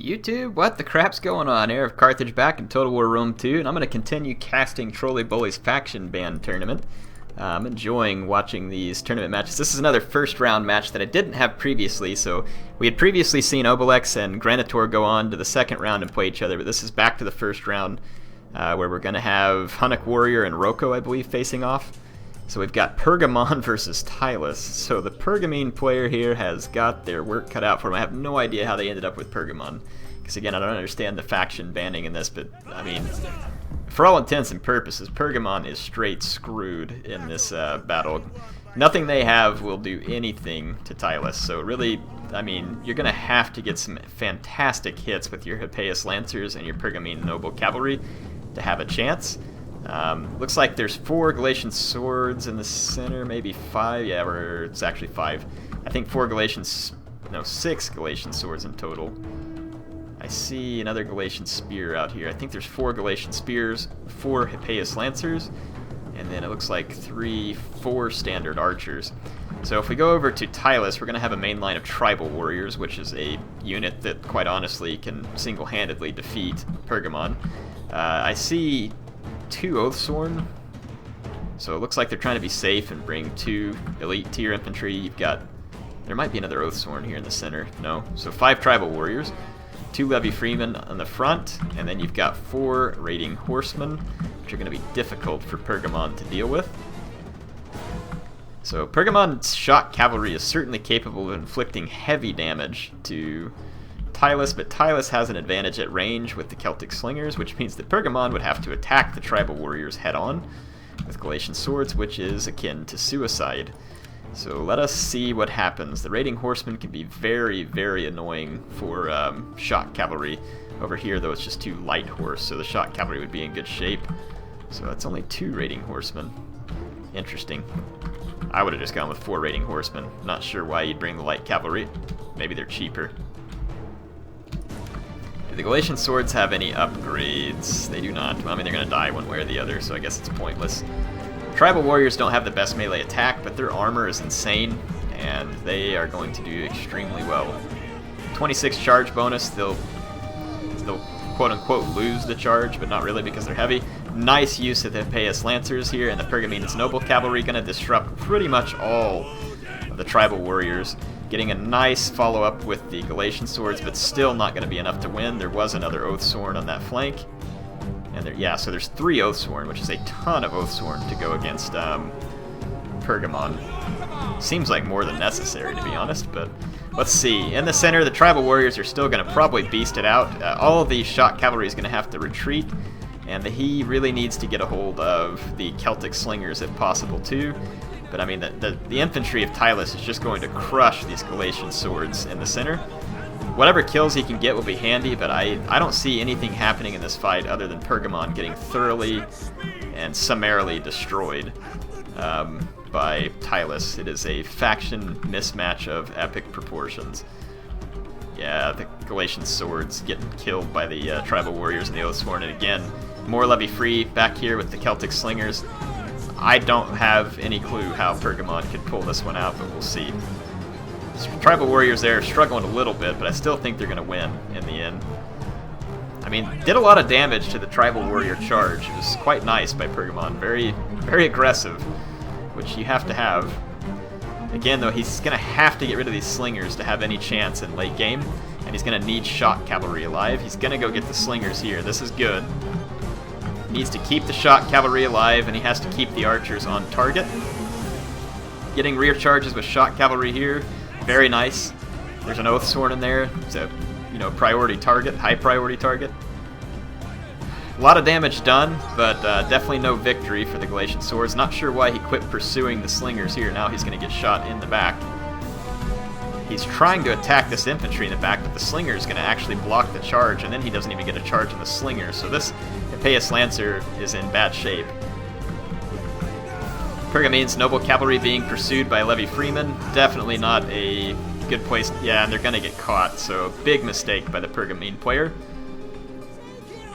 YouTube, what the crap's going on? HeirofCarthage back in Total War Rome 2, and I'm going to continue casting Trolley Bully's Faction Band Tournament. I'm enjoying watching these tournament matches. This is another first round match that I didn't have previously, so we had previously seen Obelix and Granitor go on to the second round and play each other, but this is back to the first round where we're going to have Hunnic Warrior and Roko, I believe, facing off. So we've got Pergamon versus Tylis. So the Pergamon player here has got their work cut out for them. I have no idea how they ended up with Pergamon. Because again, I don't understand the faction banning in this, but I mean, for all intents and purposes, Pergamon is straight screwed in this battle. Nothing they have will do anything to Tylis. So really, I mean, you're going to have to get some fantastic hits with your Hippeus Lancers and your Pergamon Noble Cavalry to have a chance. Looks like there's 4 Galatian Swords in the center, maybe 5. Yeah, it's actually 5. I think 6 Galatian Swords in total. I see another Galatian Spear out here. I think there's 4 Galatian Spears, 4 Hippeus Lancers, and then it looks like 4 Standard Archers. So if we go over to Tylis, we're going to have a main line of Tribal Warriors, which is a unit that, quite honestly, can single-handedly defeat Pergamon. I see 2 Oathsworn, so it looks like they're trying to be safe and bring 2 elite tier infantry. You've got, there might be another Oathsworn here in the center. No, so 5 Tribal Warriors, 2 Levy Freemen on the front, and then you've got 4 Raiding Horsemen, which are going to be difficult for Pergamon to deal with. So Pergamon's Shock Cavalry is certainly capable of inflicting heavy damage to Tylis, but Tylis has an advantage at range with the Celtic Slingers, which means that Pergamon would have to attack the Tribal Warriors head-on with Galatian Swords, which is akin to suicide. So let us see what happens. The Raiding Horsemen can be very, very annoying for Shock Cavalry. Over here, though, it's just 2 Light Horse, so the Shock Cavalry would be in good shape. So that's only 2 Raiding Horsemen. Interesting. I would have just gone with 4 Raiding Horsemen. Not sure why you'd bring the Light Cavalry. Maybe they're cheaper. Do the Galatian Swords have any upgrades? They do not. Well, I mean, they're going to die one way or the other, so I guess it's pointless. Tribal Warriors don't have the best melee attack, but their armor is insane, and they are going to do extremely well. 26 charge bonus, they'll quote-unquote lose the charge, but not really because they're heavy. Nice use of the Hippeus Lancers here, and the Pergamon's Noble Cavalry going to disrupt pretty much all of the Tribal Warriors. Getting a nice follow-up with the Galatian Swords, but still not going to be enough to win. There was another Oathsworn on that flank. And so there's 3 Oathsworn, which is a ton of Oathsworn to go against Pergamon. Seems like more than necessary, to be honest, but let's see. In the center, the Tribal Warriors are still going to probably beast it out. All of the Shock Cavalry is going to have to retreat, and he really needs to get a hold of the Celtic Slingers if possible, too. But I mean, the infantry of Tylis is just going to crush these Galatian Swords in the center. Whatever kills he can get will be handy, but I don't see anything happening in this fight other than Pergamon getting thoroughly and summarily destroyed by Tylis. It is a faction mismatch of epic proportions. Yeah, the Galatian Swords getting killed by the Tribal Warriors and the Oathsworn, and again, more Levy Free back here with the Celtic Slingers. I don't have any clue how Pergamon could pull this one out, but we'll see. Tribal Warriors there are struggling a little bit, but I still think they're going to win in the end. I mean, did a lot of damage to the Tribal Warrior charge. It was quite nice by Pergamon. Very, very aggressive, which you have to have. Again, though, he's going to have to get rid of these Slingers to have any chance in late game, and he's going to need Shock Cavalry alive. He's going to go get the Slingers here. This is good. He needs to keep the Shock Cavalry alive, and he has to keep the Archers on target. Getting rear charges with Shock Cavalry here. Very nice. There's an Oathsworn in there. It's a, priority target, high priority target. A lot of damage done, but definitely no victory for the Galatian Swords. Not sure why he quit pursuing the Slingers here. Now he's going to get shot in the back. He's trying to attack this infantry in the back, but the Slinger is going to actually block the charge, and then he doesn't even get a charge on the Slinger. So this Hippeus Lancer is in bad shape. Pergamon's Noble Cavalry being pursued by Levy Freemen. Definitely not a good place. Yeah, and they're going to get caught, so big mistake by the Pergamon player.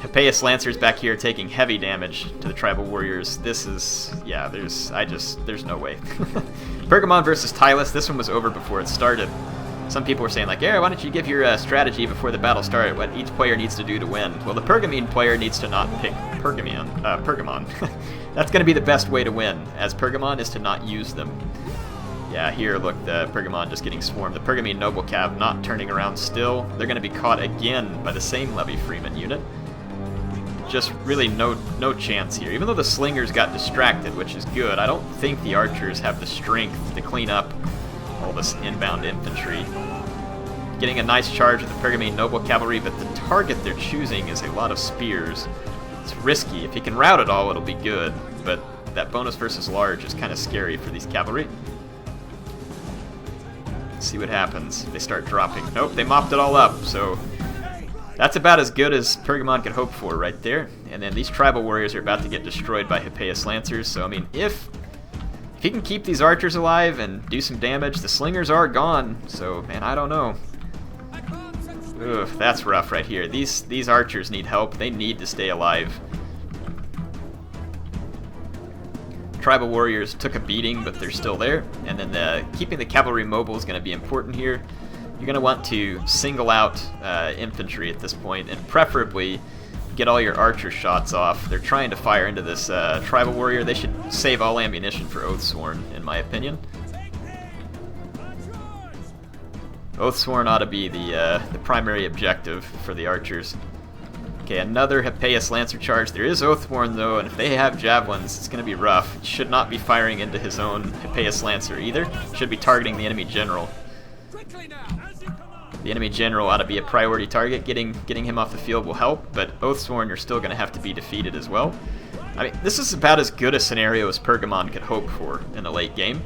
Hippeus Lancers back here taking heavy damage to the Tribal Warriors. This is, yeah, there's no way. Pergamon versus Tylis. This one was over before it started. some people were saying like, yeah, why don't you give your strategy before the battle started, what each player needs to do to win. Well, the Pergamon player needs to not pick Pergamon. That's going to be the best way to win, as Pergamon, is to not use them. Yeah, here, look, the Pergamon just getting swarmed. The Pergamon Noble Cav not turning around still. They're going to be caught again by the same Levy Freeman unit. Just really no chance here. Even though the Slingers got distracted, which is good, I don't think the Archers have the strength to clean up all this inbound infantry. Getting a nice charge with the Pergamon Noble Cavalry, but the target they're choosing is a lot of spears. It's risky. If he can rout it all, it'll be good, but that bonus versus large is kind of scary for these cavalry. Let's see what happens. They start dropping. Nope, they mopped it all up, so that's about as good as Pergamon could hope for right there. And then these tribal warriors are about to get destroyed by Hippeus Lancers, so I mean, if he can keep these archers alive and do some damage, the slingers are gone, so man, I don't know. Ugh, that's rough right here. These archers need help. They need to stay alive. Tribal warriors took a beating, but they're still there. And then keeping the cavalry mobile is going to be important here. You're going to want to single out infantry at this point, and preferably get all your archer shots off. They're trying to fire into this tribal warrior. They should save all ammunition for Oathsworn, in my opinion. Oathsworn ought to be the primary objective for the archers. Okay, another Hippeus Lancer charge. There is Oathsworn though, and if they have javelins, it's going to be rough. He should not be firing into his own Hippeus Lancer either. Should be targeting the enemy general. The enemy general ought to be a priority target. Getting him off the field will help, but Oathsworn are still going to have to be defeated as well. I mean, this is about as good a scenario as Pergamon could hope for in a late game.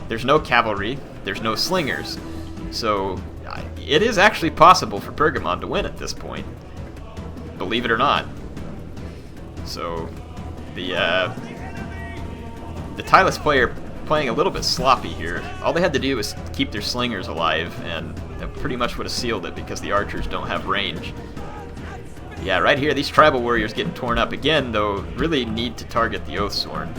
There's no cavalry, there's no slingers. So it is actually possible for Pergamon to win at this point, believe it or not. So the Tylis player playing a little bit sloppy here. All they had to do was keep their slingers alive, and that pretty much would have sealed it because the archers don't have range. Yeah, right here, these tribal warriors getting torn up again, though. Really need to target the Oathsworn.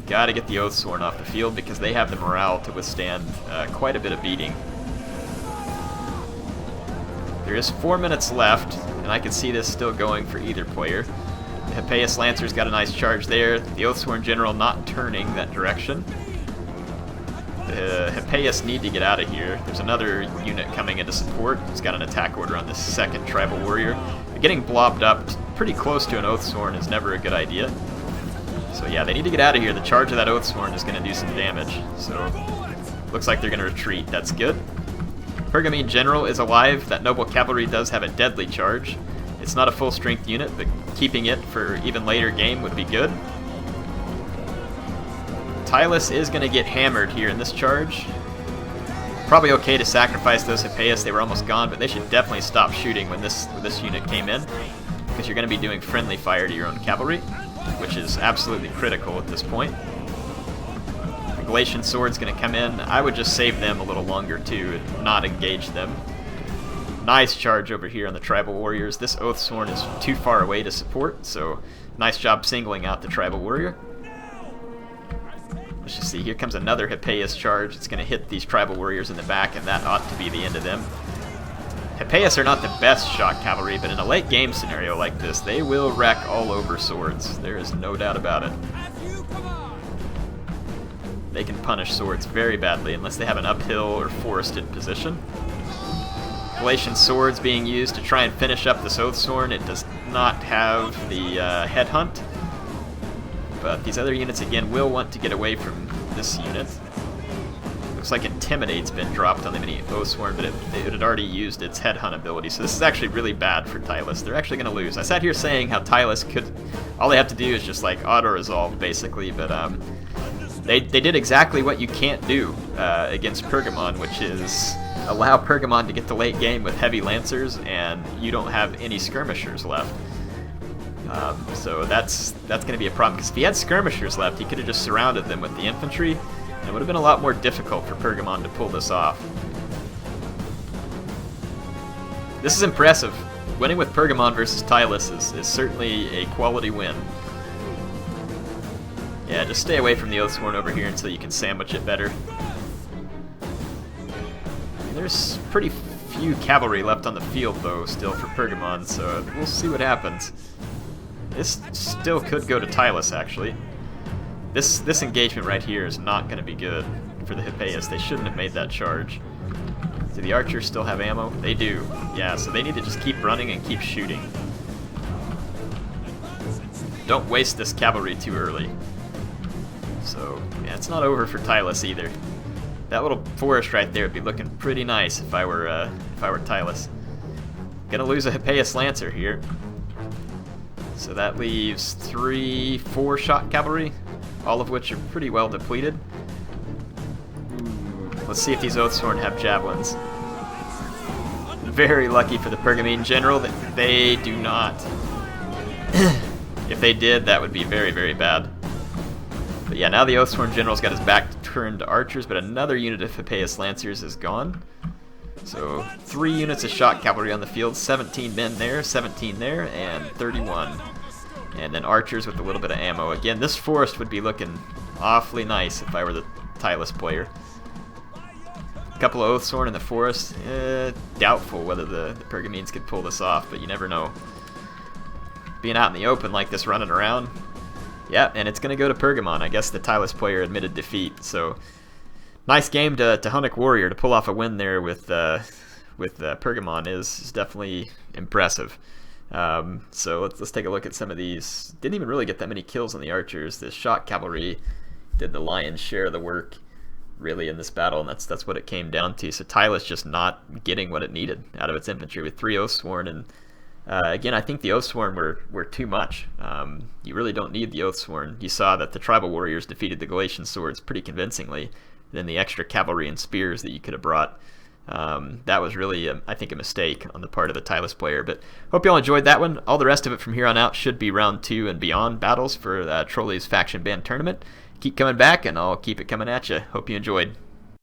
Gotta get the Oathsworn off the field because they have the morale to withstand quite a bit of beating. There is 4 minutes left, and I can see this still going for either player. The Hippeus Lancer's got a nice charge there. The Oathsworn General not turning that direction. The Hippeus need to get out of here. There's another unit coming into support. He's got an attack order on this second tribal warrior. Getting blobbed up pretty close to an Oathsworn is never a good idea. So yeah, they need to get out of here. The charge of that Oathsworn is going to do some damage. So looks like they're going to retreat. That's good. Pergamon General is alive. That Noble Cavalry does have a deadly charge. It's not a full strength unit, but keeping it for even later game would be good. Tylis is going to get hammered here in this charge. Probably okay to sacrifice those Hippeus. They were almost gone, but they should definitely stop shooting when this unit came in, because you're going to be doing friendly fire to your own cavalry, which is absolutely critical at this point. The Galatian Sword's going to come in. I would just save them a little longer too and not engage them. Nice charge over here on the tribal warriors. This Oathsworn is too far away to support, so nice job singling out the tribal warrior. Let's just see, here comes another Hippeus charge. It's going to hit these tribal warriors in the back, and that ought to be the end of them. Hippeus are not the best shock cavalry, but in a late game scenario like this, they will wreck all over swords. There is no doubt about it. They can punish swords very badly unless they have an uphill or forested position. Galatian Swords being used to try and finish up this Oathsworn. It does not have the headhunt. But these other units, again, will want to get away from this unit. Looks like Intimidate's been dropped on the mini Oathsworn, but it had already used its headhunt ability, so this is actually really bad for Tylis. They're actually going to lose. I sat here saying how Tylis could... all they have to do is just, like, auto-resolve, basically, but they did exactly what you can't do against Pergamon, which is allow Pergamon to get to late game with heavy lancers, and you don't have any skirmishers left. So that's going to be a problem, because if he had skirmishers left, he could have just surrounded them with the infantry, and it would have been a lot more difficult for Pergamon to pull this off. This is impressive. Winning with Pergamon versus Tylis is certainly a quality win. Yeah, just stay away from the Oathsworn over here until you can sandwich it better. there's pretty few cavalry left on the field, though, still for Pergamon, so we'll see what happens. This still could go to Tylis, actually. This engagement right here is not going to be good for the Hippeas. They shouldn't have made that charge. Do the archers still have ammo? They do. Yeah, so they need to just keep running and keep shooting. Don't waste this cavalry too early. So, yeah, it's not over for Tylis either. That little forest right there would be looking pretty nice if I were Tylis. Gonna lose a Hippeas Lancer here. So that leaves 4 shot cavalry, all of which are pretty well depleted. Let's see if these Oathsworn have javelins. Very lucky for the Pergamene general that they do not. If they did, that would be very, very bad. But yeah, now the Oathsworn general's got his back turned to archers, but another unit of Hippeas Lancers is gone. So 3 units of shot cavalry on the field, 17 men there, 17 there, and 31. And then archers with a little bit of ammo. Again, this forest would be looking awfully nice if I were the Tylis player. A couple of Oathsworn in the forest, doubtful whether the Pergamenes could pull this off, but you never know. Being out in the open like this, running around, yeah, and it's going to go to Pergamon. I guess the Tylis player admitted defeat, so nice game to Hunnic Warrior to pull off a win there with Pergamon is definitely impressive. So let's take a look at some of these. Didn't even really get that many kills on the archers. The shot cavalry did the lion's share of the work, really, in this battle, and that's what it came down to. So Tylis just not getting what it needed out of its infantry with 3 Oathsworn, and again, I think the Oathsworn were too much. You really don't need the Oathsworn. You saw that the tribal warriors defeated the Galatian swords pretty convincingly. Then the extra cavalry and spears that you could have brought, that was really, I think, a mistake on the part of the Tylis player. But hope you all enjoyed that one. All the rest of it from here on out should be round 2 and beyond battles for Trolley's Faction Band Tournament. Keep coming back, and I'll keep it coming at you. Hope you enjoyed.